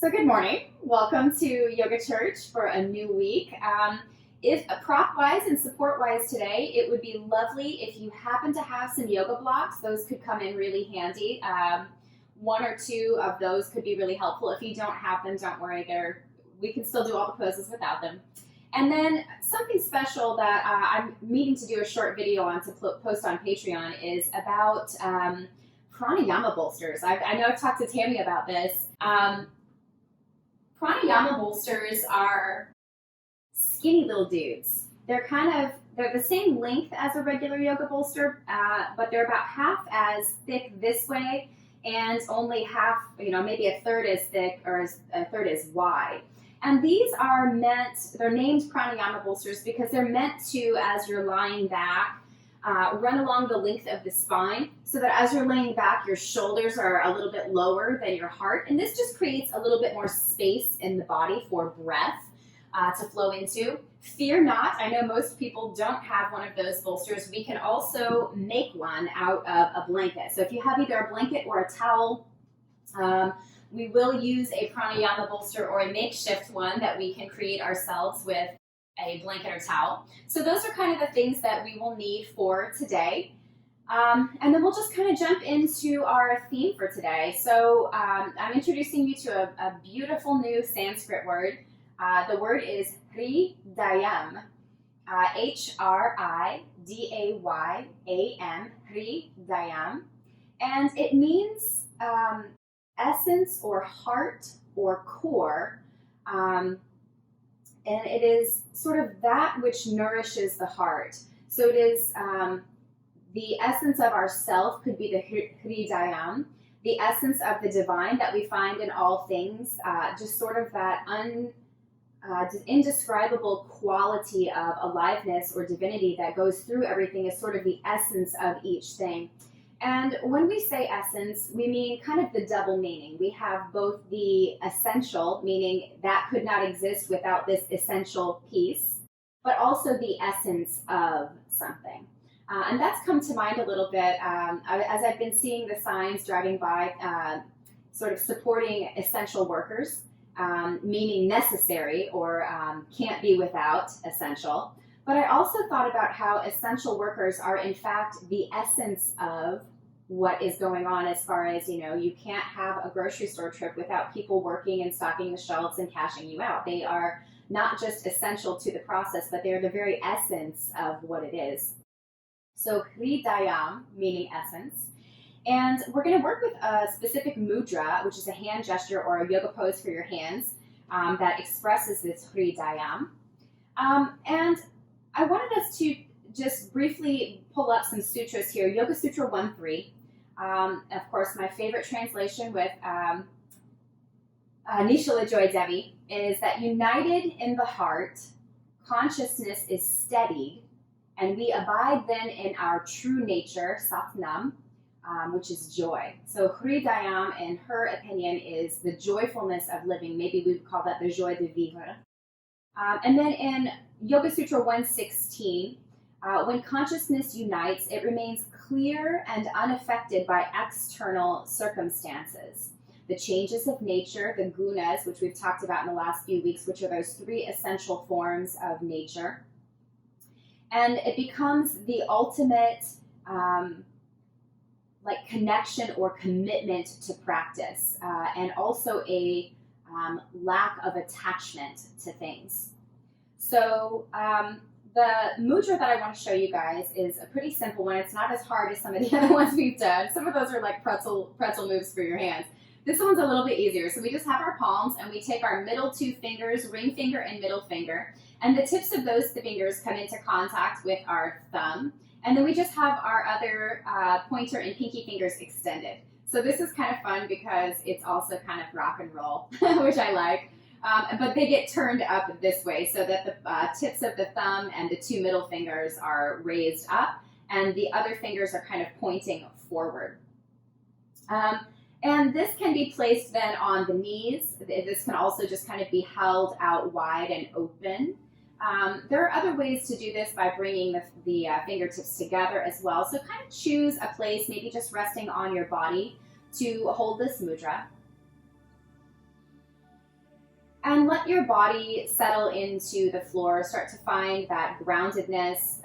So good morning. Welcome to Yoga Church for a new week. If prop-wise and support-wise today, it would be lovely if you happen to have some yoga blocks. Those could come in really handy. One or two of those could be really helpful. If you don't have them, don't worry. We can still do all the poses without them. And then something special that I'm meaning to do a short video on to post on Patreon is about pranayama bolsters. I know I've talked to Tammy about this. Pranayama bolsters are skinny little dudes. They're the same length as a regular yoga bolster, but they're about half as thick this way and only half, maybe a third as thick or a third as wide. And these are they're named pranayama bolsters because they're meant to, as you're lying back, run along the length of the spine so that as you're laying back, your shoulders are a little bit lower than your heart. And this just creates a little bit more space in the body for breath to flow into. Fear not, I know most people don't have one of those bolsters. We can also make one out of a blanket. So if you have either a blanket or a towel, we will use a pranayama bolster or a makeshift one that we can create ourselves with a blanket or towel. So those are kind of the things that we will need for today. And then we'll just kind of jump into our theme for today. So I'm introducing you to a beautiful new Sanskrit word. The word is Hridayam, Hridayam, Hridayam. And it means essence or heart or core. And it is sort of that which nourishes the heart. So it is the essence of ourself could be the Hridayam, the essence of the divine that we find in all things, just sort of that indescribable quality of aliveness or divinity that goes through everything is sort of the essence of each thing. And when we say essence, we mean kind of the double meaning. We have both the essential, meaning that could not exist without this essential piece, but also the essence of something. And that's come to mind a little bit as I've been seeing the signs driving by sort of supporting essential workers, meaning necessary or can't be without essential. But I also thought about how essential workers are in fact the essence of what is going on as far as, you can't have a grocery store trip without people working and stocking the shelves and cashing you out. They are not just essential to the process, but they're the very essence of what it is. So Hridayam, meaning essence. And we're going to work with a specific mudra, which is a hand gesture or a yoga pose for your hands that expresses this Hridayam. And I wanted us to just briefly pull up some sutras here. Yoga Sutra 1.3. Of course, my favorite translation with Nishala Joy Devi is that united in the heart, consciousness is steadied, and we abide then in our true nature, Satnam, which is joy. So Hridayam, in her opinion, is the joyfulness of living. Maybe we would call that the joie de vivre. And then in Yoga Sutra 1.16, when consciousness unites, it remains clear and unaffected by external circumstances. The changes of nature, the gunas, which we've talked about in the last few weeks, which are those three essential forms of nature. And it becomes the ultimate connection or commitment to practice, and also a lack of attachment to things. So the mudra that I want to show you guys is a pretty simple one. It's not as hard as some of the other ones we've done. Some of those are like pretzel moves for your hands. This one's a little bit easier. So we just have our palms and we take our middle two fingers, ring finger and middle finger, and the tips of those fingers come into contact with our thumb. And then we just have our other pointer and pinky fingers extended. So this is kind of fun because it's also kind of rock and roll, which I like. But they get turned up this way so that the tips of the thumb and the two middle fingers are raised up and the other fingers are kind of pointing forward. And this can be placed then on the knees. This can also just kind of be held out wide and open. There are other ways to do this by bringing the fingertips together as well. So kind of choose a place, maybe just resting on your body, to hold this mudra. And let your body settle into the floor. Start to find that groundedness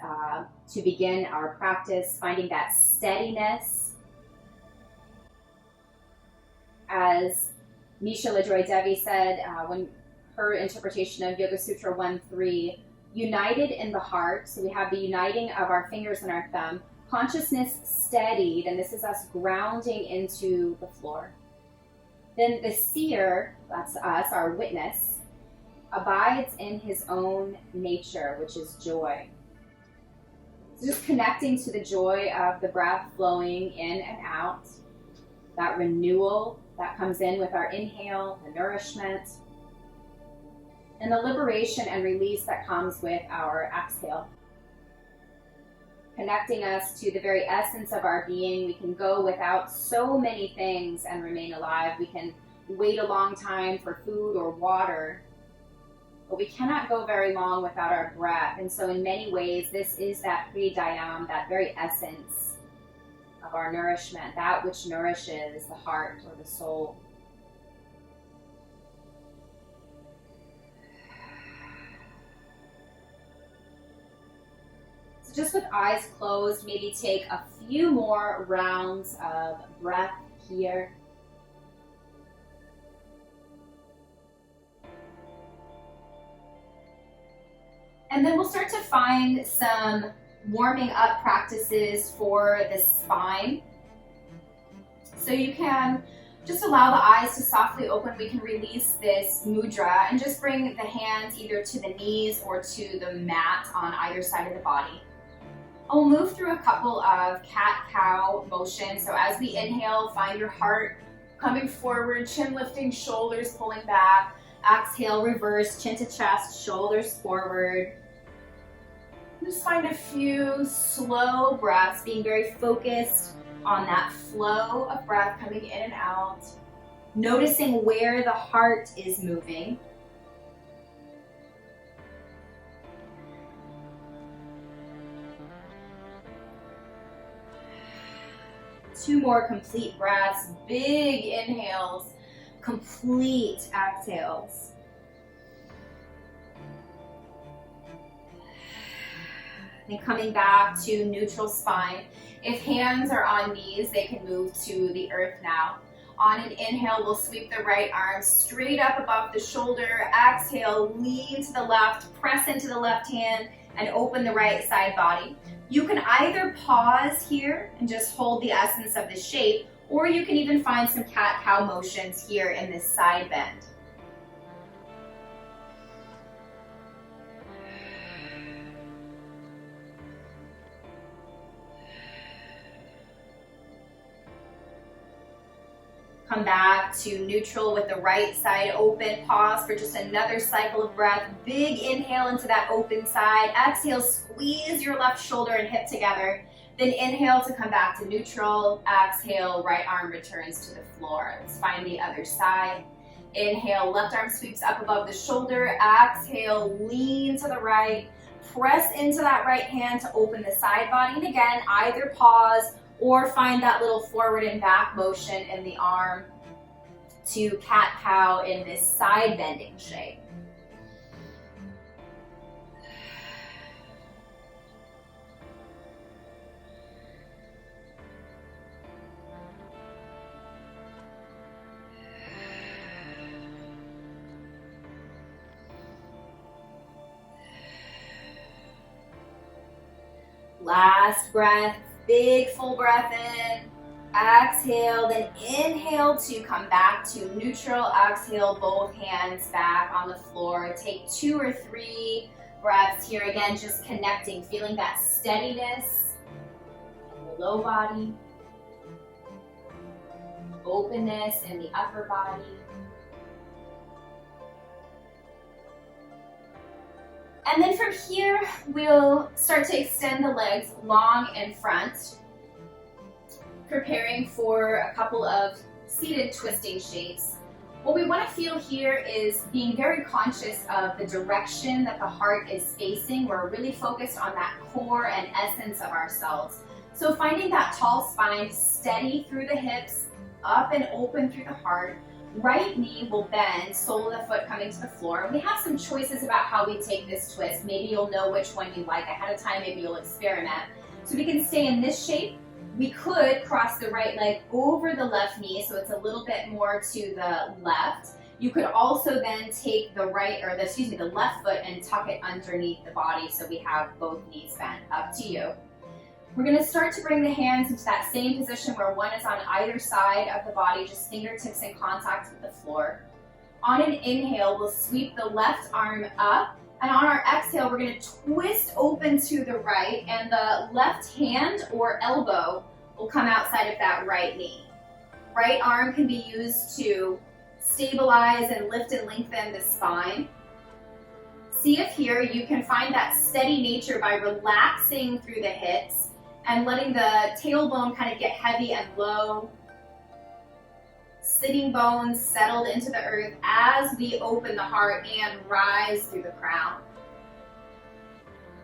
to begin our practice, finding that steadiness. As Misha Ledroy Devi said when her interpretation of Yoga Sutra 1.3, united in the heart, so we have the uniting of our fingers and our thumb, consciousness steadied, and this is us grounding into the floor. Then the seer, that's us, our witness, abides in his own nature, which is joy. So just connecting to the joy of the breath flowing in and out, that renewal that comes in with our inhale, the nourishment, and the liberation and release that comes with our exhale. Connecting us to the very essence of our being. We can go without so many things and remain alive. We can wait a long time for food or water, but we cannot go very long without our breath. And so in many ways, this is that Hridayam, that very essence of our nourishment, that which nourishes the heart or the soul. Just with eyes closed, maybe take a few more rounds of breath here. And then we'll start to find some warming up practices for the spine. So you can just allow the eyes to softly open. We can release this mudra and just bring the hands either to the knees or to the mat on either side of the body. And we'll move through a couple of cat-cow motions. So as we inhale, find your heart coming forward, chin lifting, shoulders pulling back. Exhale, reverse, chin to chest, shoulders forward. Just find a few slow breaths, being very focused on that flow of breath coming in and out. Noticing where the heart is moving. Two more complete breaths, big inhales, complete exhales. And coming back to neutral spine. If hands are on knees, they can move to the earth now. On an inhale, we'll sweep the right arm straight up above the shoulder. Exhale, lean to the left, press into the left hand, and open the right side body. You can either pause here and just hold the essence of the shape, or you can even find some cat-cow motions here in this side bend. Come back to neutral with the right side open. Pause for just another cycle of breath. Big inhale into that open side. Exhale, squeeze your left shoulder and hip together. Then inhale to come back to neutral. Exhale, right arm returns to the floor. Let's find the other side. Inhale, left arm sweeps up above the shoulder. Exhale, lean to the right. Press into that right hand to open the side body. And again, either pause or find that little forward and back motion in the arm to cat-cow in this side bending shape. Last breath. Big full breath in, exhale, then inhale to come back to neutral. Exhale, both hands back on the floor. Take 2 or 3 breaths here. Again, just connecting, feeling that steadiness in the low body, openness in the upper body. And then from here, we'll start to extend the legs long in front, preparing for a couple of seated twisting shapes. What we want to feel here is being very conscious of the direction that the heart is facing. We're really focused on that core and essence of ourselves. So finding that tall spine, steady through the hips, up and open through the heart, Right knee will bend, sole of the foot coming to the floor. We have some choices about how we take this twist. Maybe you'll know which one you like ahead of time, maybe you'll experiment. So we can stay in this shape. We could cross the right leg over the left knee, so it's a little bit more to the left. You could also then take the left foot and tuck it underneath the body so we have both knees bent. Up to you. We're going to start to bring the hands into that same position where one is on either side of the body, just fingertips in contact with the floor. On an inhale, we'll sweep the left arm up, and on our exhale, we're going to twist open to the right, and the left hand or elbow will come outside of that right knee. Right arm can be used to stabilize and lift and lengthen the spine. See if here you can find that steady nature by relaxing through the hips and letting the tailbone kind of get heavy and low. Sitting bones settled into the earth as we open the heart and rise through the crown.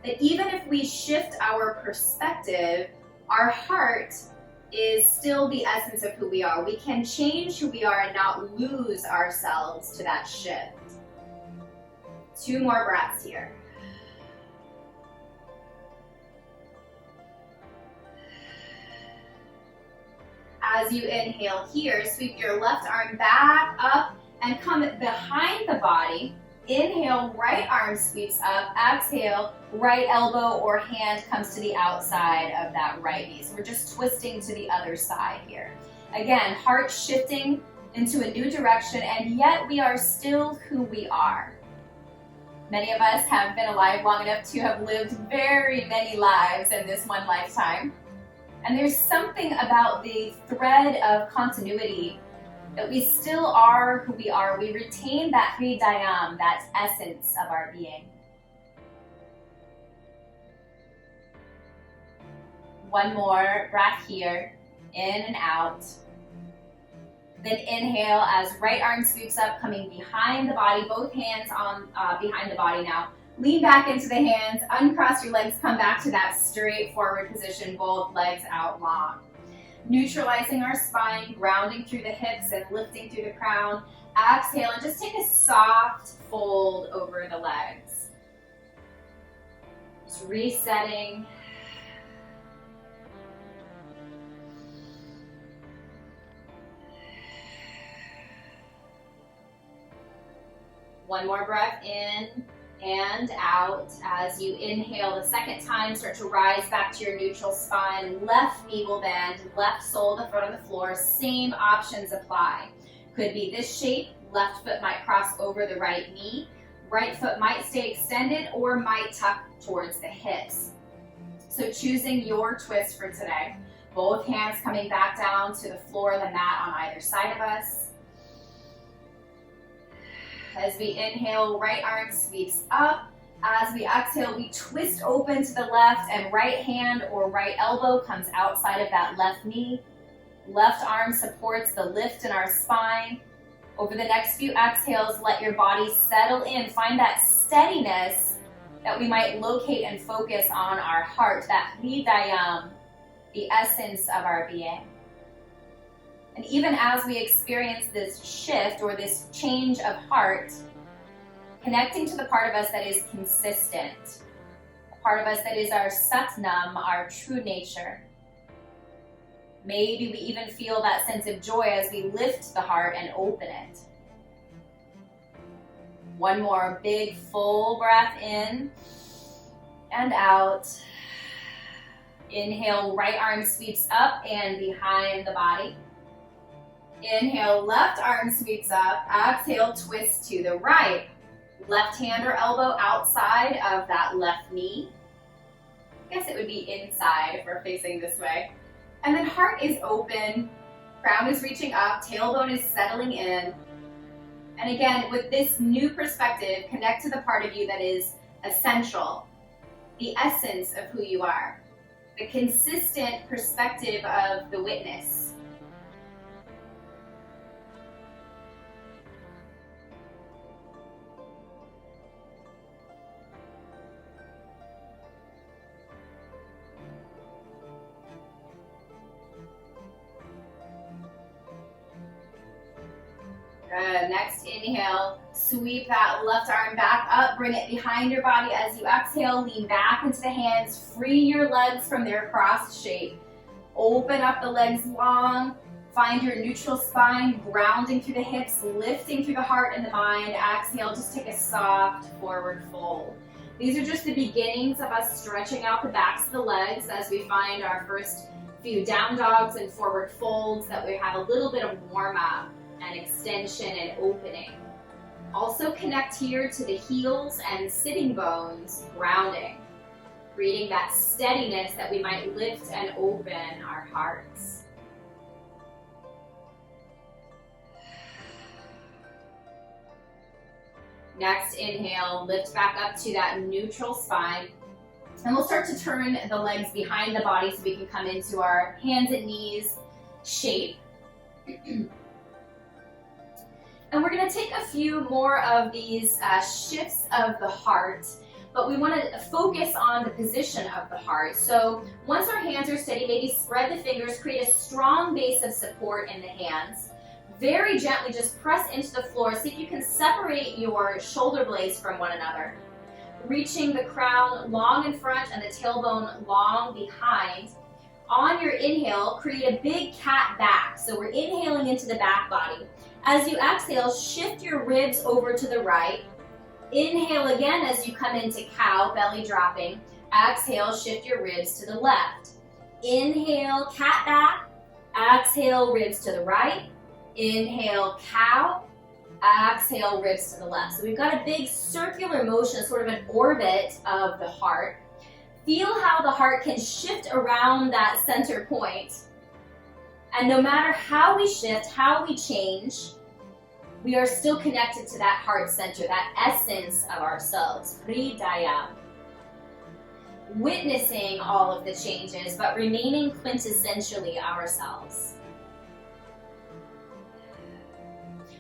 That even if we shift our perspective, our heart is still the essence of who we are. We can change who we are and not lose ourselves to that shift. 2 more breaths here. As you inhale here, sweep your left arm back up and come behind the body. Inhale, right arm sweeps up. Exhale, right elbow or hand comes to the outside of that right knee. So we're just twisting to the other side here. Again, heart shifting into a new direction, and yet we are still who we are. Many of us have been alive long enough to have lived very many lives in this one lifetime. And there's something about the thread of continuity that we still are who we are. We retain that Hridayam, that essence of our being. One more breath here, in and out. Then inhale as right arm sweeps up, coming behind the body, both hands on behind the body now. Lean back into the hands, uncross your legs, come back to that straight forward position, both legs out long. Neutralizing our spine, grounding through the hips and lifting through the crown. Exhale and just take a soft fold over the legs. Just resetting. One more breath in and out. As you inhale the second time, start to rise back to your neutral spine. Left knee will bend, left sole of the foot on the floor. Same options apply. Could be this shape. Left foot might cross over the right knee. Right foot might stay extended or might tuck towards the hips. So choosing your twist for today. Both hands coming back down to the floor, the mat on either side of us. As we inhale, right arm sweeps up. As we exhale, we twist open to the left and right hand or right elbow comes outside of that left knee. Left arm supports the lift in our spine. Over the next few exhales, let your body settle in. Find that steadiness that we might locate and focus on our heart, that Hridayam, the essence of our being. And even as we experience this shift or this change of heart, connecting to the part of us that is consistent, a part of us that is our Satnam, our true nature. Maybe we even feel that sense of joy as we lift the heart and open it. One more big full breath in and out. Inhale, right arm sweeps up and behind the body. Inhale, left arm sweeps up. Exhale, twist to the right. Left hand or elbow outside of that left knee. I guess it would be inside if we're facing this way. And then heart is open, crown is reaching up, tailbone is settling in. And again, with this new perspective, connect to the part of you that is essential, the essence of who you are, the consistent perspective of the witness. Good. Next inhale, sweep that left arm back up, bring it behind your body. As you exhale, lean back into the hands, free your legs from their crossed shape. Open up the legs long, find your neutral spine, grounding through the hips, lifting through the heart and the mind. Exhale, just take a soft forward fold. These are just the beginnings of us stretching out the backs of the legs as we find our first few down dogs and forward folds, that we have a little bit of warm up and extension and opening. Also connect here to the heels and sitting bones, grounding, creating that steadiness that we might lift and open our hearts. Next inhale, lift back up to that neutral spine. And we'll start to turn the legs behind the body so we can come into our hands and knees shape. And we're going to take a few more of these shifts of the heart, but we want to focus on the position of the heart. So once our hands are steady, maybe spread the fingers, create a strong base of support in the hands. Very gently just press into the floor. See if you can separate your shoulder blades from one another. Reaching the crown long in front and the tailbone long behind. On your inhale, create a big cat back. So we're inhaling into the back body. As you exhale, shift your ribs over to the right. Inhale again as you come into cow, belly dropping. Exhale, shift your ribs to the left. Inhale, cat back. Exhale, ribs to the right. Inhale, cow. Exhale, ribs to the left. So we've got a big circular motion, sort of an orbit of the heart. Feel how the heart can shift around that center point. And no matter how we shift, how we change, we are still connected to that heart center, that essence of ourselves, Hridayam. Witnessing all of the changes, but remaining quintessentially ourselves.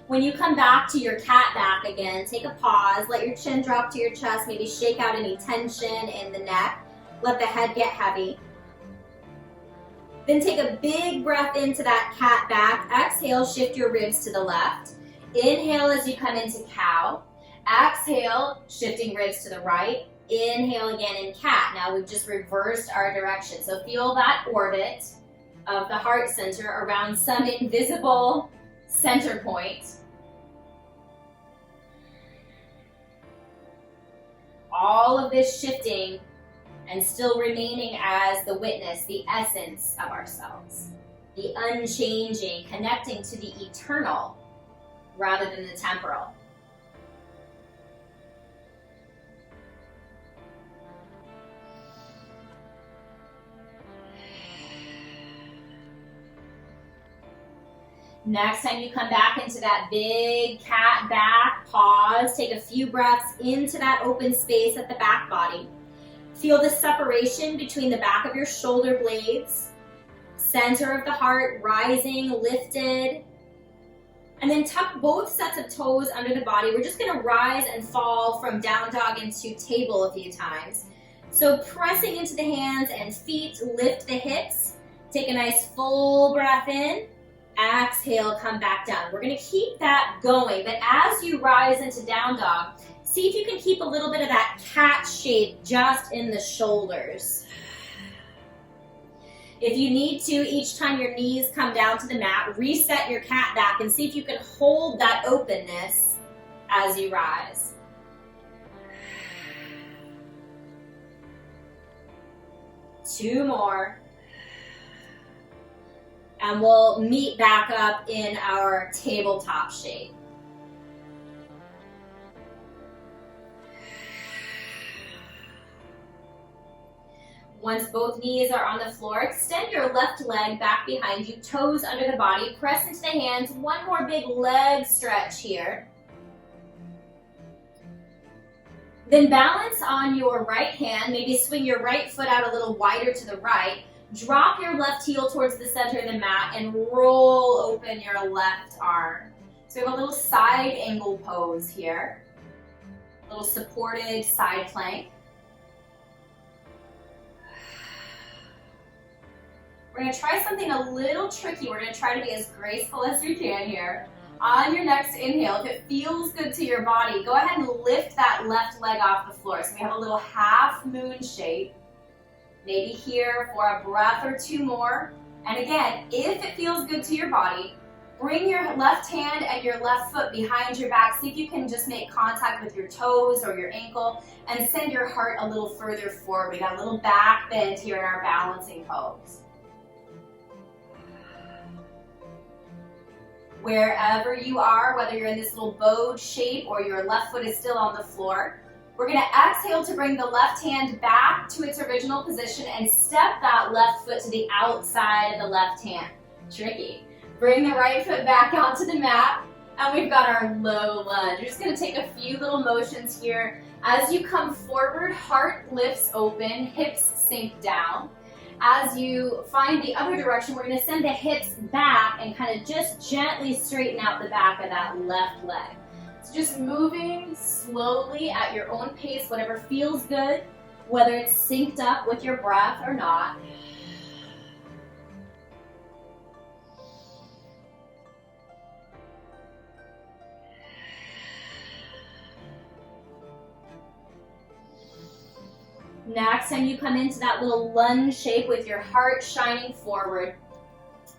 When you come back to your cat back again, take a pause, let your chin drop to your chest, maybe shake out any tension in the neck, let the head get heavy. Then take a big breath into that cat back. Exhale, shift your ribs to the left. Inhale as you come into cow. Exhale, shifting ribs to the right. Inhale again in cat. Now we've just reversed our direction. So feel that orbit of the heart center around some invisible center point. All of this shifting and still remaining as the witness, the essence of ourselves, the unchanging, connecting to the eternal rather than the temporal. Next time you come back into that big cat back, pause, take a few breaths into that open space at the back body. Feel the separation between the back of your shoulder blades, center of the heart rising, lifted. And then tuck both sets of toes under the body. We're just going to rise and fall from down dog into table a few times. So pressing into the hands and feet, lift the hips. Take a nice full breath in. Exhale, come back down. We're going to keep that going, but as you rise into down dog, see if you can keep a little bit of that cat shape just in the shoulders. If you need to, each time your knees come down to the mat, reset your cat back and see if you can hold that openness as you rise. Two more. And we'll meet back up in our tabletop shape. Once both knees are on the floor, extend your left leg back behind you, toes under the body, press into the hands. One more big leg stretch here. Then balance on your right hand, maybe swing your right foot out a little wider to the right. Drop your left heel towards the center of the mat and roll open your left arm. So we have a little side angle pose here. A little supported side plank. We're going to try something a little tricky. We're going to try to be as graceful as we can here. On your next inhale, if it feels good to your body, go ahead and lift that left leg off the floor. So we have a little half moon shape. Maybe here for a breath or two more. And again, if it feels good to your body, bring your left hand and your left foot behind your back. See if you can just make contact with your toes or your ankle and send your heart a little further forward. We got a little back bend here in our balancing pose. Wherever you are, whether you're in this little bowed shape or your left foot is still on the floor, we're going to exhale to bring the left hand back to its original position and step that left foot to the outside of the left hand. Tricky. Bring the right foot back onto the mat, and we've got our low lunge. You're just going to take a few little motions here. As you come forward, heart lifts open, hips sink down. As you find the other direction, we're going to send the hips back and kind of just gently straighten out the back of that left leg. So just moving slowly at your own pace, whatever feels good, whether it's synced up with your breath or not. Next time you come into that little lunge shape with your heart shining forward,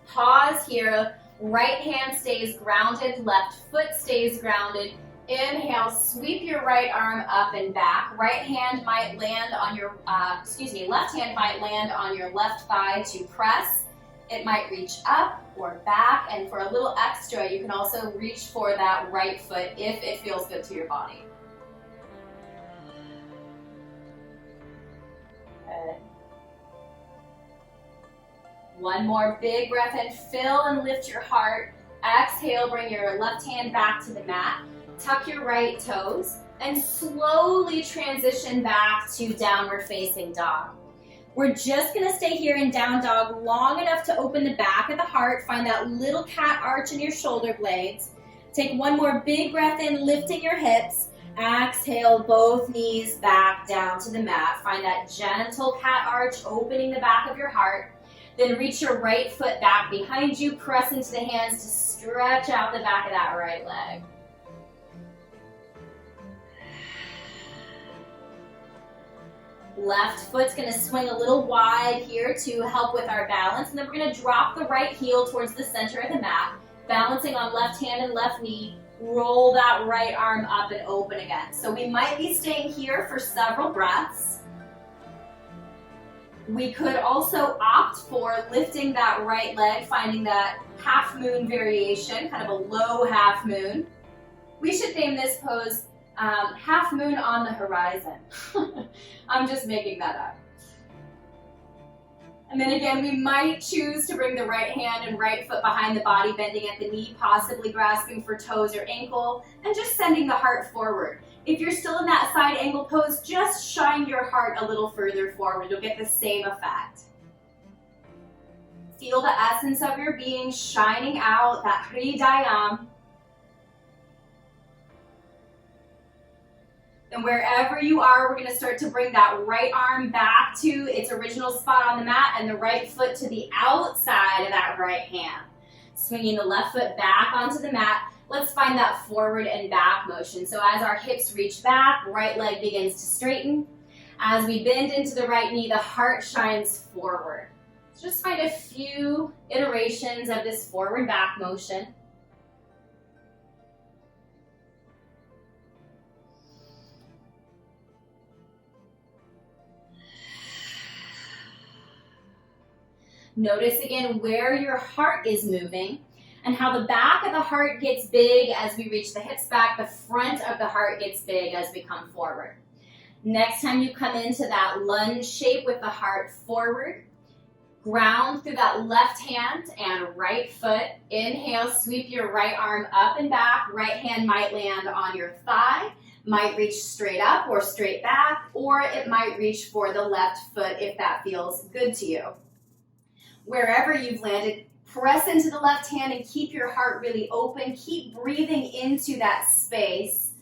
pause here. Right hand stays grounded, left foot stays grounded. Inhale, sweep your right arm up and back. Right hand might land on your, left hand might land on your left thigh to press. It might reach up or back, and for a little extra, you can also reach for that right foot if it feels good to your body. One more big breath in, fill and lift your heart. Exhale, bring your left hand back to the mat. Tuck your right toes and slowly transition back to downward facing dog. We're just gonna stay here in down dog long enough to open the back of the heart, find that little cat arch in your shoulder blades. Take one more big breath in, lifting your hips. Exhale, both knees back down to the mat. Find that gentle cat arch, opening the back of your heart. Then reach your right foot back behind you, press into the hands to stretch out the back of that right leg. Left foot's gonna swing a little wide here to help with our balance, and then we're gonna drop the right heel towards the center of the mat, balancing on left hand and left knee. Roll that right arm up and open again. So we might be staying here for several breaths. We could also opt for lifting that right leg, finding that half moon variation, kind of a low half moon. We should name this pose half moon on the horizon. I'm just making that up. And then again, we might choose to bring the right hand and right foot behind the body, bending at the knee, possibly grasping for toes or ankle, and just sending the heart forward. If you're still in that side angle pose, just shine your heart a little further forward. You'll get the same effect. Feel the essence of your being shining out, that Hridayam. And wherever you are, we're going to start to bring that right arm back to its original spot on the mat and the right foot to the outside of that right hand. Swinging the left foot back onto the mat. Let's find that forward and back motion. So as our hips reach back, right leg begins to straighten. As we bend into the right knee, the heart shines forward. So just find a few iterations of this forward back motion. Notice again where your heart is moving and how the back of the heart gets big as we reach the hips back. The front of the heart gets big as we come forward. Next time you come into that lunge shape with the heart forward, ground through that left hand and right foot. Inhale, sweep your right arm up and back. Right hand might land on your thigh, might reach straight up or straight back, or it might reach for the left foot if that feels good to you. Wherever you've landed, press into the left hand and keep your heart really open. Keep breathing into that space.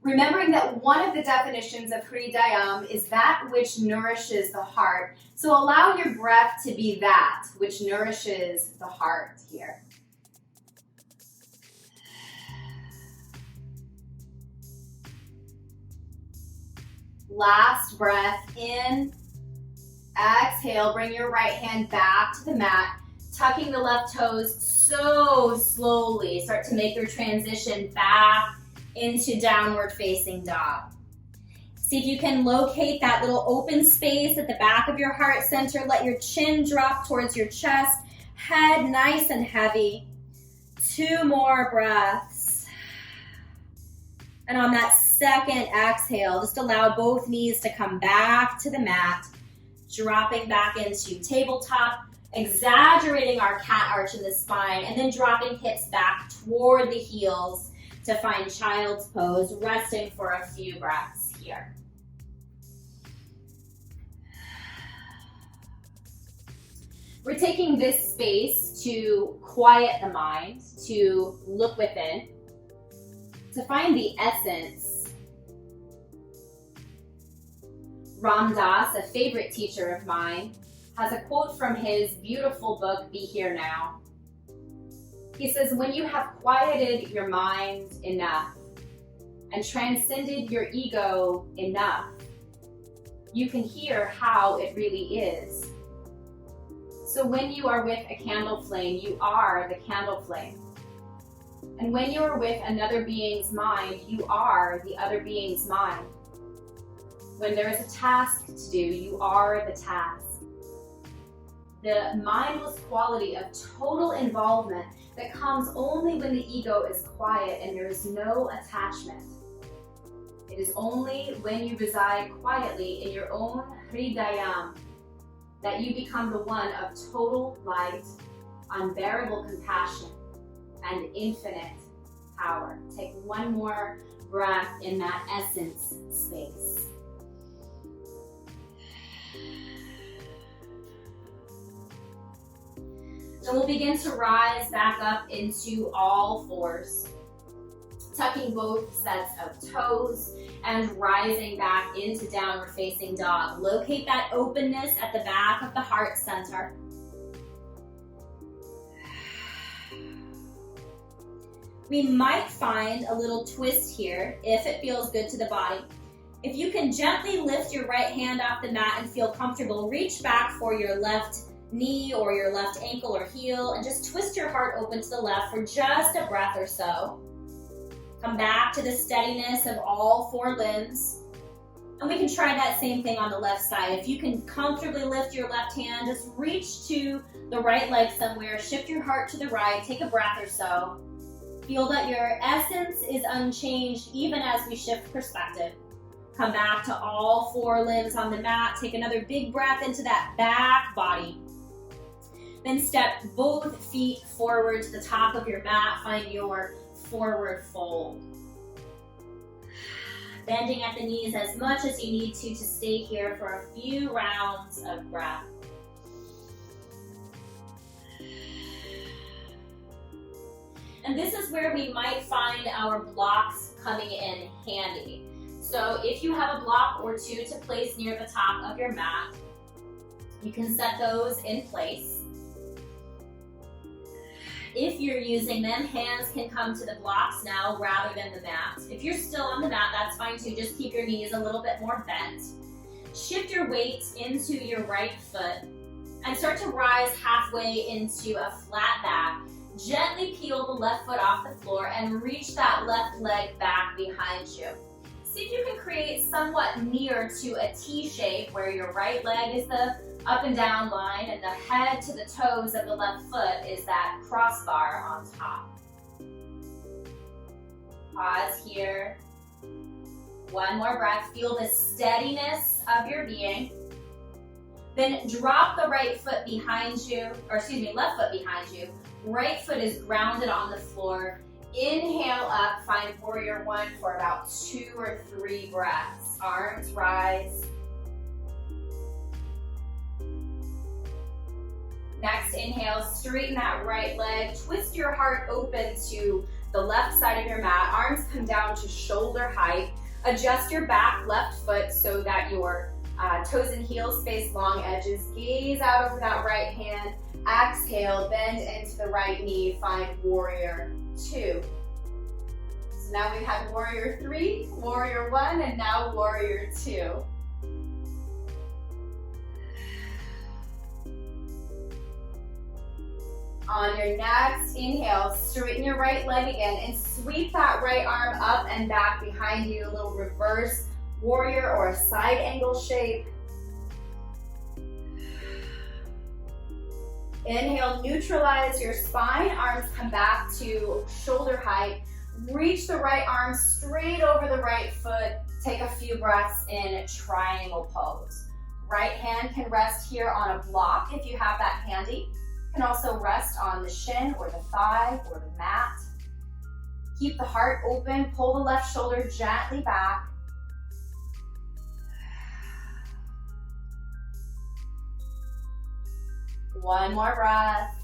Remembering that one of the definitions of Hridayam is that which nourishes the heart. So allow your breath to be that which nourishes the heart here. Last breath in. Exhale, bring your right hand back to the mat, tucking the left toes so slowly. Start to make your transition back into downward facing dog. See if you can locate that little open space at the back of your heart center. Let your chin drop towards your chest, head nice and heavy. 2 more breaths. And on that second exhale, just allow both knees to come back to the mat, dropping back into tabletop, exaggerating our cat arch in the spine, and then dropping hips back toward the heels to find child's pose, resting for a few breaths here. We're taking this space to quiet the mind, to look within, to find the essence. Ram Dass, a favorite teacher of mine, has a quote from his beautiful book, Be Here Now. He says, when you have quieted your mind enough and transcended your ego enough, you can hear how it really is. So when you are with a candle flame, you are the candle flame. And when you are with another being's mind, you are the other being's mind. When there is a task to do, you are the task. The mindless quality of total involvement that comes only when the ego is quiet and there is no attachment. It is only when you reside quietly in your own Hridayam that you become the one of total light, unbearable compassion, and infinite power. Take one more breath in that essence space. Then we'll begin to rise back up into all fours, tucking both sets of toes and rising back into downward facing dog. Locate that openness at the back of the heart center. We might find a little twist here if it feels good to the body. If you can gently lift your right hand off the mat and feel comfortable, reach back for your left knee or your left ankle or heel and just twist your heart open to the left for just a breath or so. Come back to the steadiness of all 4 limbs. And we can try that same thing on the left side. If you can comfortably lift your left hand, just reach to the right leg somewhere, shift your heart to the right, take a breath or so. Feel that your essence is unchanged even as we shift perspective. Come back to all 4 limbs on the mat. Take another big breath into that back body. Then step both feet forward to the top of your mat. Find your forward fold. Bending at the knees as much as you need to stay here for a few rounds of breath. And this is where we might find our blocks coming in handy. So if you have a block or 2 to place near the top of your mat, you can set those in place. If you're using them, hands can come to the blocks now rather than the mat. If you're still on the mat, that's fine too. Just keep your knees a little bit more bent. Shift your weight into your right foot and start to rise halfway into a flat back. Gently peel the left foot off the floor and reach that left leg back behind you. See if you can create somewhat near to a T shape where your right leg is the up and down line and the head to the toes of the left foot is that crossbar on top. Pause here. One more breath. Feel the steadiness of your being. Then drop the right foot behind you, left foot behind you. Right foot is grounded on the floor. Inhale up, find warrior 1 for about 2 or 3 breaths. Arms rise. Next, inhale, straighten that right leg. Twist your heart open to the left side of your mat. Arms come down to shoulder height. Adjust your back left foot so that your toes and heels face long edges. Gaze out over that right hand. Exhale, bend into the right knee. Find warrior 2. So now we've had warrior 3, warrior 1, and now warrior 2. On your next inhale, straighten your right leg again and sweep that right arm up and back behind you, a little reverse warrior or a side angle shape. Inhale, neutralize your spine, arms come back to shoulder height. Reach the right arm straight over the right foot. Take a few breaths in triangle pose. Right hand can rest here on a block if you have that handy. Can also rest on the shin or the thigh or the mat. Keep the heart open, pull the left shoulder gently back. One more breath.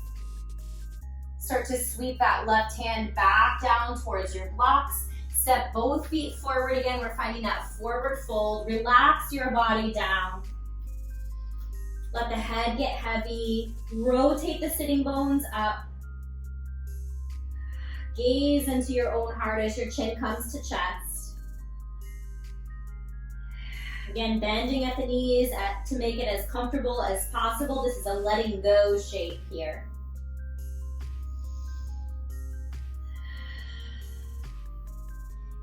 Start to sweep that left hand back down towards your blocks. Step both feet forward again. We're finding that forward fold. Relax your body down. Let the head get heavy. Rotate the sitting bones up. Gaze into your own heart as your chin comes to chest. Again, bending at the knees to make it as comfortable as possible. This is a letting go shape here.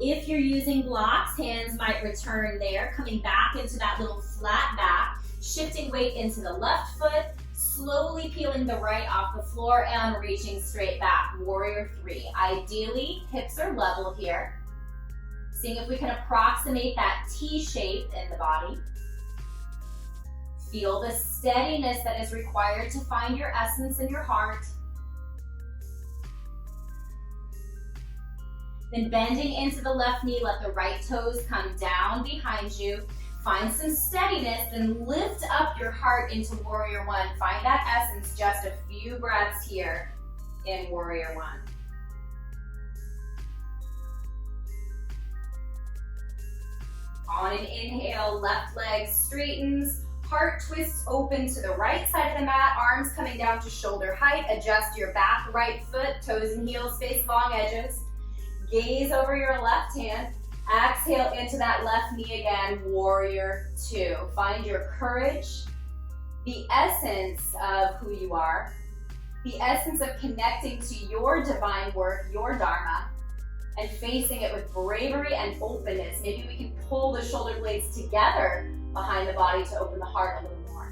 If you're using blocks, hands might return there, coming back into that little flat back. Shifting weight into the left foot, slowly peeling the right off the floor and reaching straight back. Warrior 3. Ideally, hips are level here. Seeing if we can approximate that T shape in the body. Feel the steadiness that is required to find your essence in your heart. Then bending into the left knee, let the right toes come down behind you. Find some steadiness, then lift up your heart into warrior 1. Find that essence, just a few breaths here in warrior 1. On an inhale, left leg straightens, heart twists open to the right side of the mat, arms coming down to shoulder height. Adjust your back right foot, toes and heels face long edges. Gaze over your left hand. Exhale into that left knee again, warrior 2. Find your courage, the essence of who you are, the essence of connecting to your divine work, your dharma, and facing it with bravery and openness. Maybe we can pull the shoulder blades together behind the body to open the heart a little more.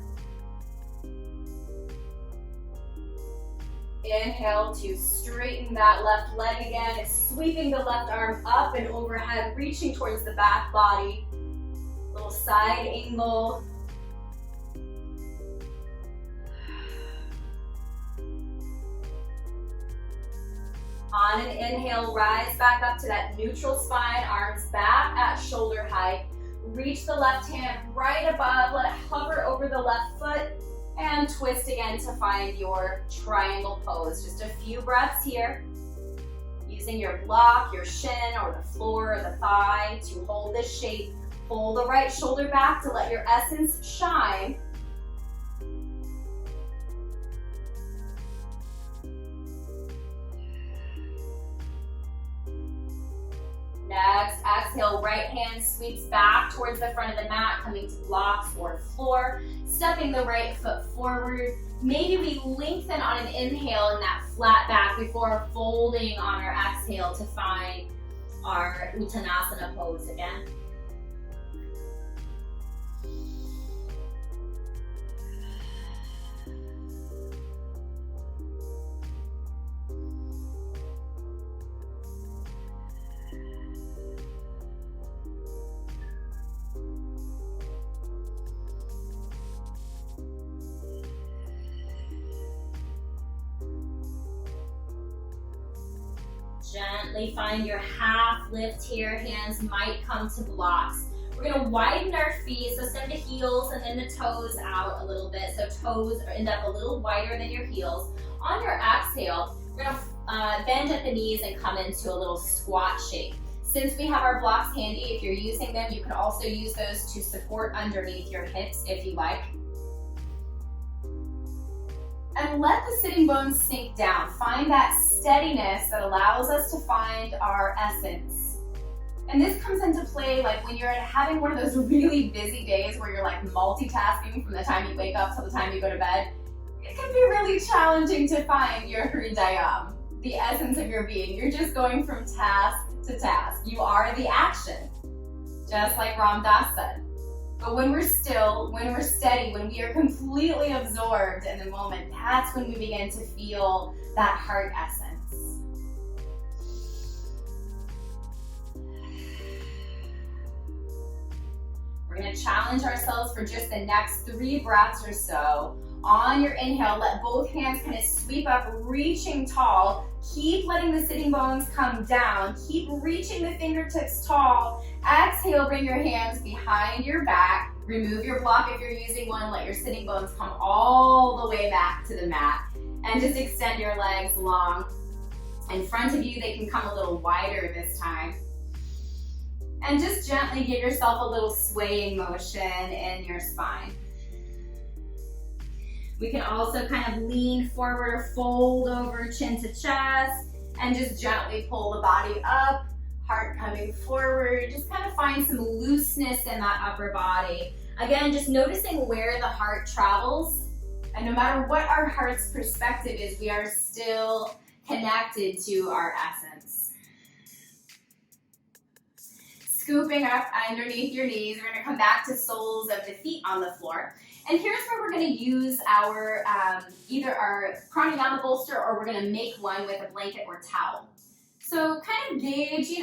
Inhale to straighten that left leg again, sweeping the left arm up and overhead, reaching towards the back body. Little side angle. On an inhale, rise back up to that neutral spine, arms back at shoulder height. Reach the left hand right above, let it hover over the left foot, and twist again to find your triangle pose. Just a few breaths here. Using your block, your shin, or the floor, or the thigh to hold this shape. Pull the right shoulder back to let your essence shine. Next, exhale, right hand sweeps back towards the front of the mat, coming to blocks or floor, stepping the right foot forward. Maybe we lengthen on an inhale in that flat back before folding on our exhale to find our Uttanasana pose again. Gently find your half lift here. Hands might come to blocks. We're going to widen our feet, so send the heels and then the toes out a little bit. So toes end up a little wider than your heels. On your exhale, we're going to bend at the knees and come into a little squat shape. Since we have our blocks handy, if you're using them, you can also use those to support underneath your hips if you like. And let the sitting bones sink down. Find that steadiness that allows us to find our essence. And this comes into play like when you're having one of those really busy days where you're like multitasking from the time you wake up till the time you go to bed. It can be really challenging to find your Hridayam, the essence of your being. You're just going from task to task. You are the action, just like Ram Dass said. But when we're still, when we're steady, when we are completely absorbed in the moment, that's when we begin to feel that heart essence. We're going to challenge ourselves for just the next 3 breaths or so. On your inhale, let both hands kind of sweep up, reaching tall. Keep letting the sitting bones come down. Keep reaching the fingertips tall. Exhale, bring your hands behind your back. Remove your block if you're using one. Let your sitting bones come all the way back to the mat. And just extend your legs long. In front of you, they can come a little wider this time. And just gently give yourself a little swaying motion in your spine. We can also kind of lean forward or fold over chin to chest and just gently pull the body up, heart coming forward. Just kind of find some looseness in that upper body. Again, just noticing where the heart travels. And no matter what our heart's perspective is, we are still connected to our essence. Scooping up underneath your knees, we're going to come back to soles of the feet on the floor. And here's where we're going to use our either our pranayama bolster or we're going to make one with a blanket or towel. So kind of gauge,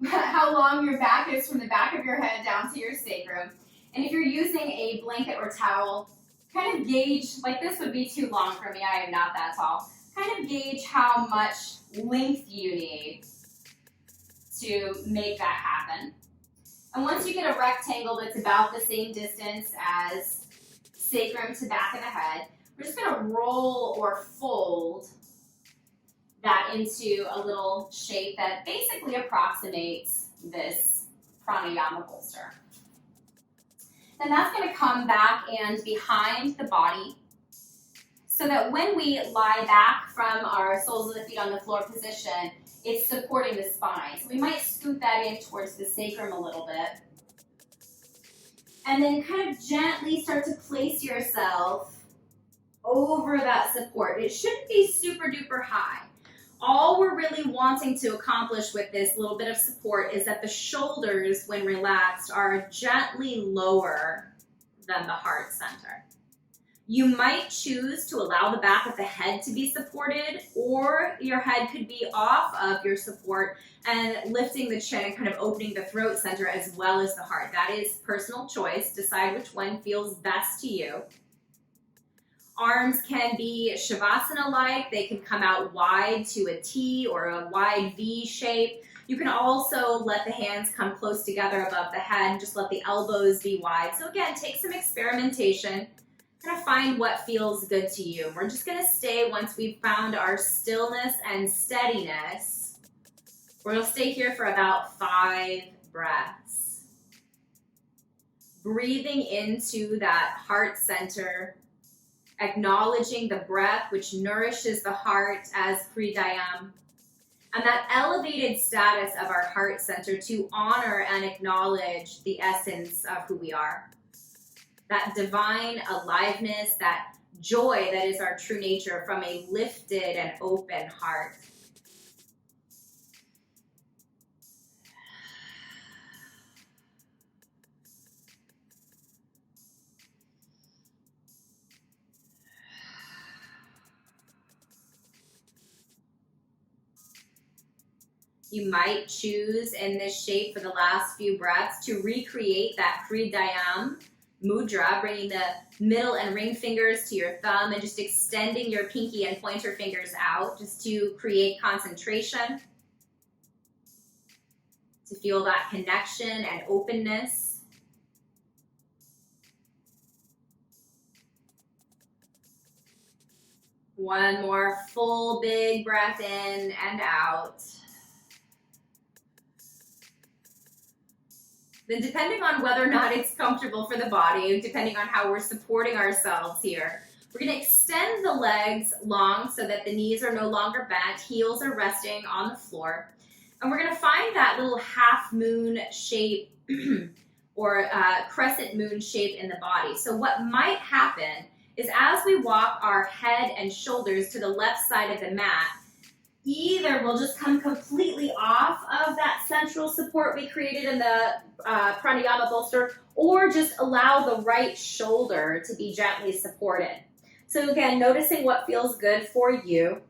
how long your back is from the back of your head down to your sacrum. And if you're using a blanket or towel, kind of gauge, like this would be too long for me, I am not that tall. Kind of gauge how much length you need to make that happen. And once you get a rectangle that's about the same distance as sacrum to back of the head, we're just going to roll or fold that into a little shape that basically approximates this pranayama bolster. Then that's going to come back and behind the body so that when we lie back from our soles of the feet on the floor position, it's supporting the spine. So we might scoot that in towards the sacrum a little bit. And then kind of gently start to place yourself over that support. It shouldn't be super duper high. All we're really wanting to accomplish with this little bit of support is that the shoulders, when relaxed, are gently lower than the heart center. You might choose to allow the back of the head to be supported, or your head could be off of your support and lifting the chin and kind of opening the throat center as well as the heart. That is personal choice. Decide which one feels best to you. Arms can be Shavasana-like. They can come out wide to a T or a wide V shape. You can also let the hands come close together above the head and just let the elbows be wide. So again, take some experimentation. Kind of find what feels good to you. We're just going to stay once we've found our stillness and steadiness. We're going to stay here for about 5 breaths. Breathing into that heart center, acknowledging the breath which nourishes the heart as Hridayam, and that elevated status of our heart center to honor and acknowledge the essence of who we are. That divine aliveness, that joy that is our true nature from a lifted and open heart. You might choose in this shape for the last few breaths to recreate that Hridayam mudra, bringing the middle and ring fingers to your thumb and just extending your pinky and pointer fingers out just to create concentration, to feel that connection and openness. One more full big breath in and out. Then depending on whether or not it's comfortable for the body, depending on how we're supporting ourselves here, we're going to extend the legs long so that the knees are no longer bent, heels are resting on the floor. And we're going to find that little half moon shape or crescent moon shape in the body. So what might happen is as we walk our head and shoulders to the left side of the mat, either we'll just come completely off of that central support we created in the pranayama bolster, or just allow the right shoulder to be gently supported. So again, noticing what feels good for you.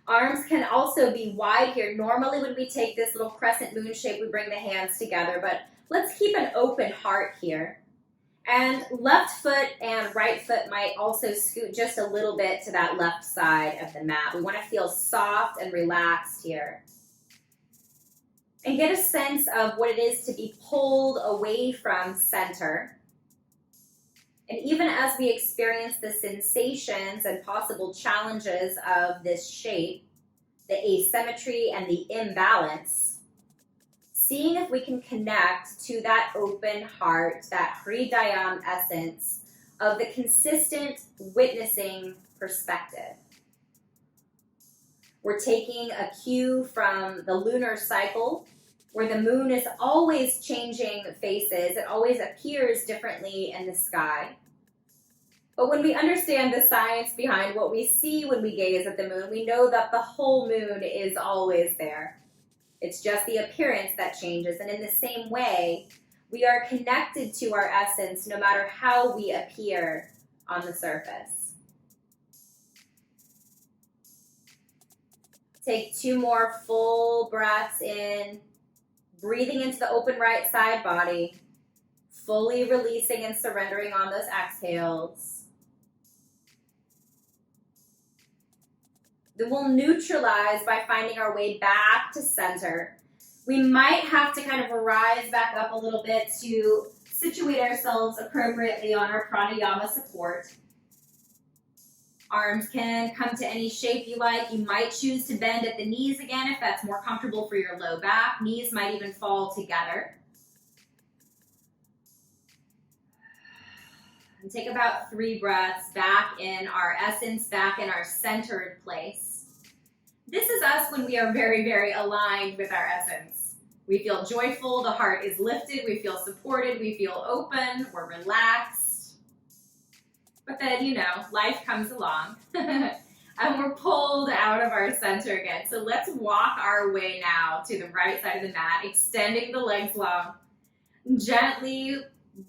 Arms can also be wide here. Normally when we take this little crescent moon shape, we bring the hands together, but let's keep an open heart here. And left foot and right foot might also scoot just a little bit to that left side of the mat. We want to feel soft and relaxed here. And get a sense of what it is to be pulled away from center. And even as we experience the sensations and possible challenges of this shape, the asymmetry and the imbalance, seeing if we can connect to that open heart, that Hridayam essence of the consistent witnessing perspective. We're taking a cue from the lunar cycle, where the moon is always changing phases. It always appears differently in the sky. But when we understand the science behind what we see when we gaze at the moon, we know that the whole moon is always there. It's just the appearance that changes. And in the same way, we are connected to our essence no matter how we appear on the surface. Take 2 more full breaths in, breathing into the open right side body, fully releasing and surrendering on those exhales. Then we'll neutralize by finding our way back to center. We might have to kind of rise back up a little bit to situate ourselves appropriately on our pranayama support. Arms can come to any shape you like. You might choose to bend at the knees again if that's more comfortable for your low back. Knees might even fall together. And take about 3 breaths back in our essence, back in our centered place. This is us when we are very, very aligned with our essence. We feel joyful, the heart is lifted, we feel supported, we feel open, we're relaxed. But then, you know, life comes along and we're pulled out of our center again. So let's walk our way now to the right side of the mat, extending the legs long, gently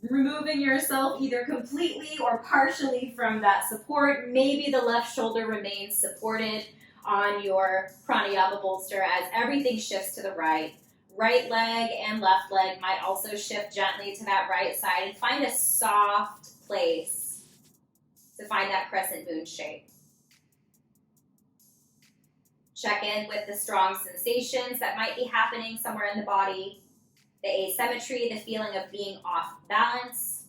removing yourself either completely or partially from that support. Maybe the left shoulder remains supported on your pranayama bolster as everything shifts to the right. Right leg and left leg might also shift gently to that right side, and find a soft place to find that crescent moon shape. Check in with the strong sensations that might be happening somewhere in the body, the asymmetry, the feeling of being off balance,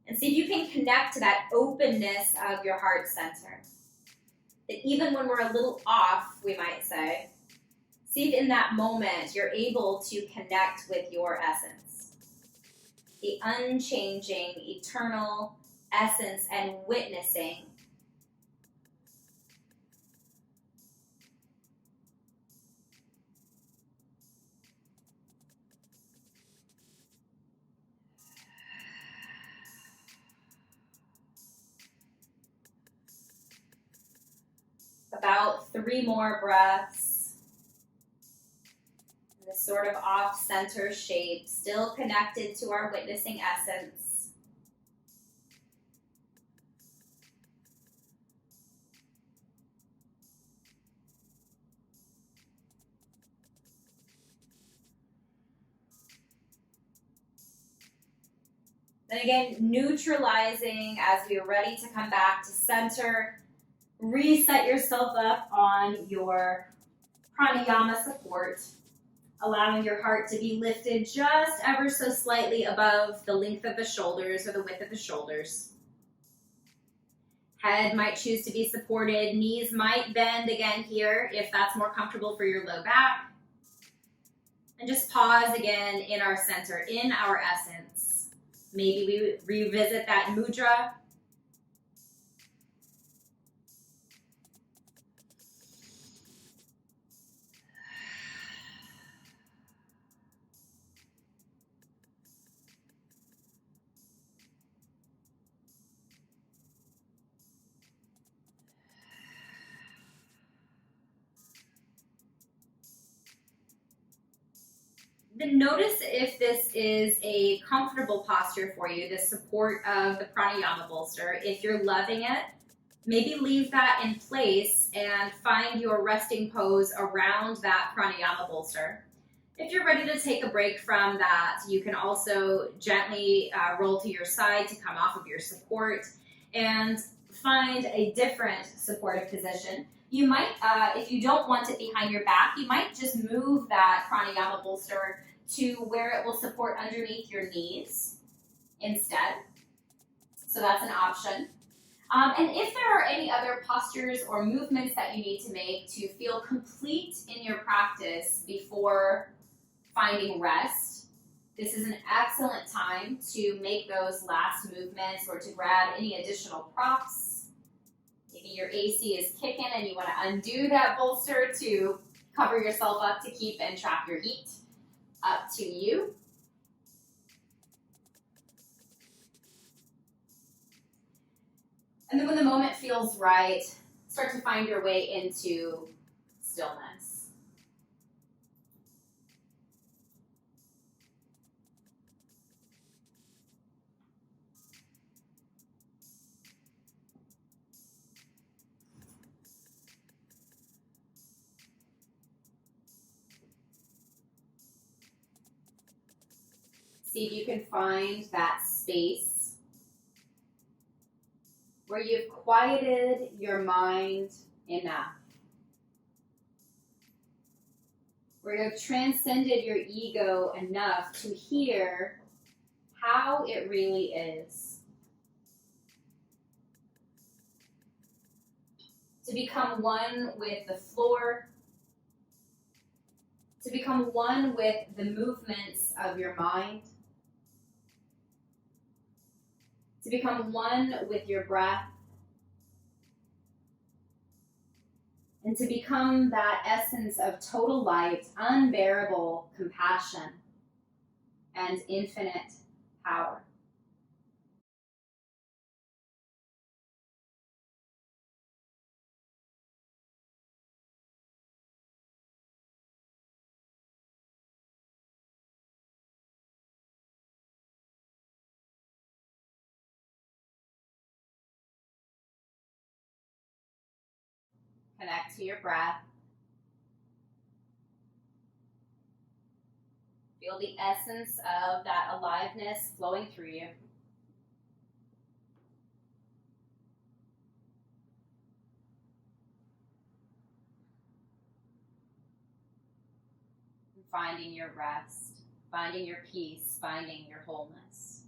and see if you can connect to that openness of your heart center. That even when we're a little off, we might say, see if in that moment you're able to connect with your essence. The unchanging, eternal essence and witnessing. About 3 more breaths. In this sort of off-center shape, still connected to our witnessing essence. Then again, neutralizing as we are ready to come back to center. Reset yourself up on your pranayama support, allowing your heart to be lifted just ever so slightly above the length of the shoulders or the width of the shoulders. Head might choose to be supported. Knees might bend again here if that's more comfortable for your low back. And just pause again in our center, in our essence. Maybe we revisit that mudra. Then notice if this is a comfortable posture for you, the support of the pranayama bolster. If you're loving it, maybe leave that in place and find your resting pose around that pranayama bolster. If you're ready to take a break from that, you can also gently roll to your side to come off of your support and find a different supportive position. You might, if you don't want it behind your back, you might just move that pranayama bolster to where it will support underneath your knees instead. So that's an option. And if there are any other postures or movements that you need to make to feel complete in your practice before finding rest, this is an excellent time to make those last movements or to grab any additional props. Maybe your AC is kicking and you want to undo that bolster to cover yourself up to keep and trap your heat. Up to you. And then when the moment feels right, start to find your way into stillness. See if you can find that space where you've quieted your mind enough, where you've transcended your ego enough to hear how it really is. To become one with the floor, to become one with the movements of your mind, to become one with your breath, and to become that essence of total light, unbearable compassion, and infinite power. Connect to your breath. Feel the essence of that aliveness flowing through you. And finding your rest, finding your peace, finding your wholeness.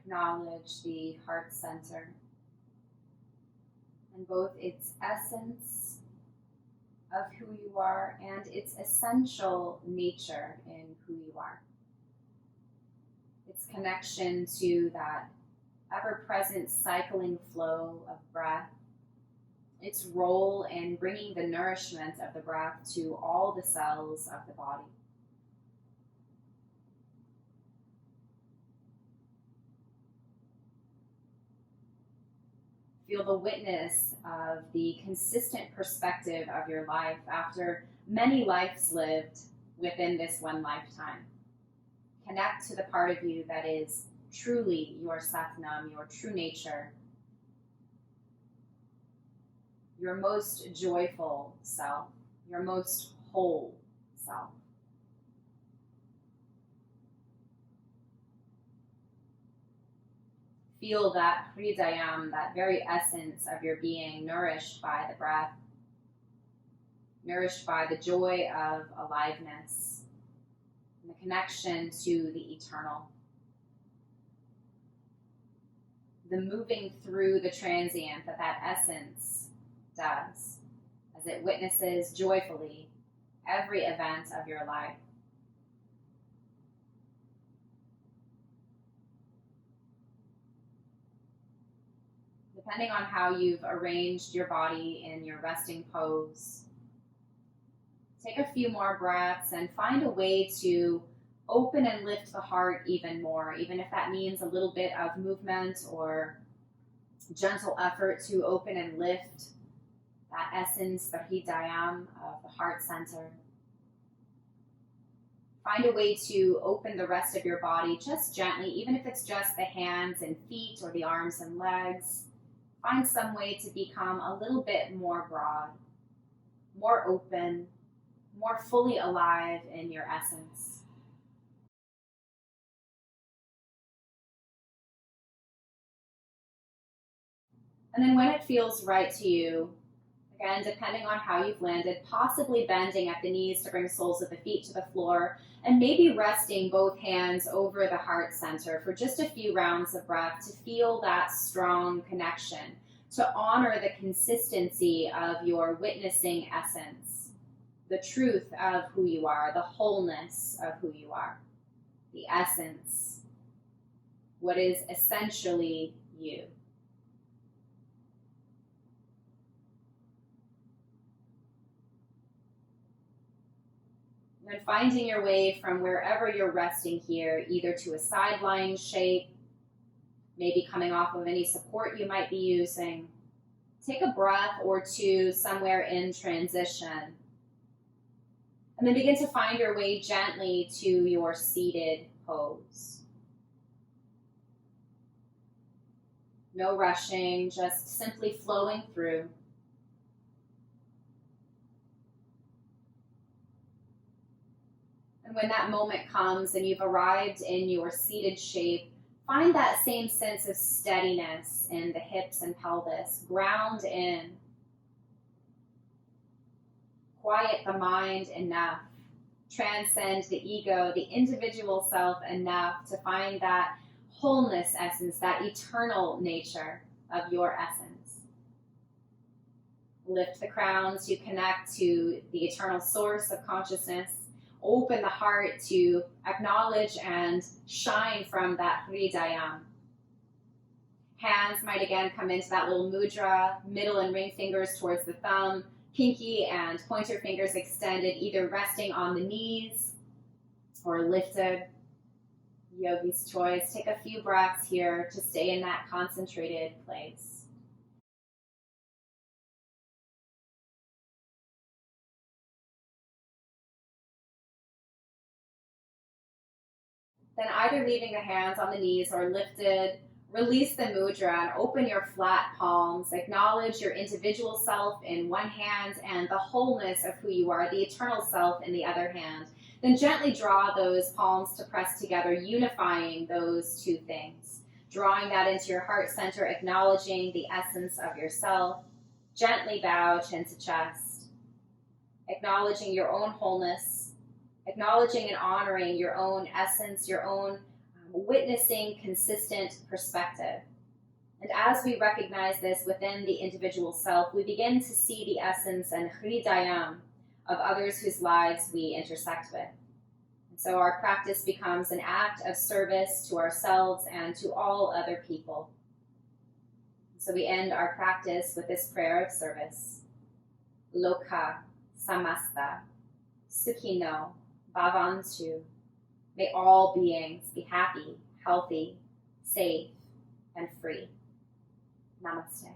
acknowledge the heart center and both its essence of who you are and its essential nature in who you are. Its connection to that ever-present cycling flow of breath, its role in bringing the nourishment of the breath to all the cells of the body. Feel the witness of the consistent perspective of your life after many lives lived within this one lifetime. Connect to the part of you that is truly your Satnam, your true nature, your most joyful self, your most whole self. Feel that Hridayam, that very essence of your being, nourished by the breath, nourished by the joy of aliveness, and the connection to the eternal. The moving through the transient that essence does as it witnesses joyfully every event of your life. Depending on how you've arranged your body in your resting pose, take a few more breaths and find a way to open and lift the heart even more, even if that means a little bit of movement or gentle effort to open and lift that essence, the Hridayam of the heart center. Find a way to open the rest of your body just gently, even if it's just the hands and feet or the arms and legs. Find some way to become a little bit more broad, more open, more fully alive in your essence. And then when it feels right to you, again, depending on how you've landed, possibly bending at the knees to bring soles of the feet to the floor, and maybe resting both hands over the heart center for just a few rounds of breath to feel that strong connection, to honor the consistency of your witnessing essence, the truth of who you are, the wholeness of who you are, the essence, what is essentially you. And finding your way from wherever you're resting here, either to a side-lying shape, maybe coming off of any support you might be using. Take a breath or two somewhere in transition. And then begin to find your way gently to your seated pose. No rushing, just simply flowing through. And when that moment comes and you've arrived in your seated shape, find that same sense of steadiness in the hips and pelvis. Ground in. Quiet the mind enough. Transcend the ego, the individual self enough to find that wholeness essence, that eternal nature of your essence. Lift the crown to connect to the eternal source of consciousness. Open the heart to acknowledge and shine from that Hridayam. Hands might again come into that little mudra, middle and ring fingers towards the thumb, pinky and pointer fingers extended, either resting on the knees or lifted. Yogi's choice. Take a few breaths here to stay in that concentrated place. Then either leaving the hands on the knees or lifted, release the mudra and open your flat palms. Acknowledge your individual self in one hand and the wholeness of who you are, the eternal self in the other hand. Then gently draw those palms to press together, unifying those two things. Drawing that into your heart center, acknowledging the essence of yourself. Gently bow chin to chest. Acknowledging your own wholeness. Acknowledging and honoring your own essence, your own witnessing consistent perspective. And as we recognize this within the individual self, we begin to see the essence and Hridayam of others whose lives we intersect with. And so our practice becomes an act of service to ourselves and to all other people. So we end our practice with this prayer of service. Lokah, samastah, sukhino, bhavantu. May all beings be happy, healthy, safe, and free. Namaste.